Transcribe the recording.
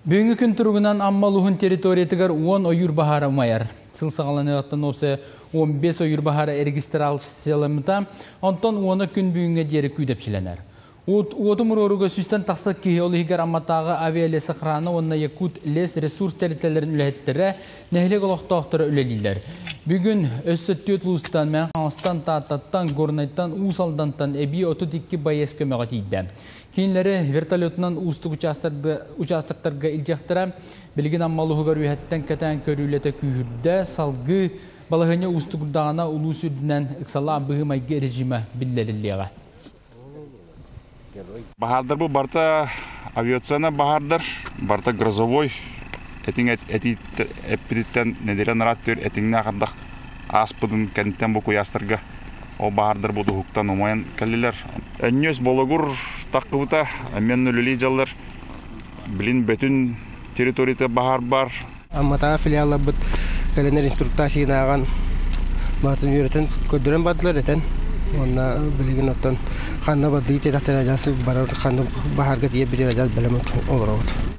Бүгінгі күн тұрғынан аммалуғын территориятығар 10 ойыр бахара майар. Сыл сағаланығаттан осы 15 ойыр бахара регистрациялымыта, онтон 10 күн бүгінгі дері күйдепшіленер. Уоту мұруға сүстен тақсық кейі олығығар амматағы авиалесі қыраны онына якут лес ресурс тәрітелерін үләттірі нәхілек олықтақтыры үлелейлер. Бүгін өссөттіет лұстан, мәнханыстан, тааттан, горнайттан, ұсалдантан әбей 32 байес көмеға тейді. Кейінлері вертолетынан ұстық участықтарға илжақтыра, білген аммалығығар үйәттен кәтән көрілеті күйірді, салғы балығыне ұстықырдағына ұлу сүрдінен ұқсала бұғым айғы режимі білдеріліға. Бахардар бұл барта авиацияна бахардар, барта грозовой. Этин эпидиттен неделен раттыр, этинне ағардақ аспыдын кәнттен бұл күйастырға. О бахардар бұл дұхықтан омайын кәлілер. Өннес болығыр таққыбыта, мен өлілей жалар. Білін бөтін территорията бахар бар. Амматаға филиалы бұд кәленер инструктасиын аған бартын үйретін көддірен бадылар етен. Онна білеген оттан қанна бады ете тақтан ажасы барар қанны бахарға тие бірер ажал білімін олар ауыд.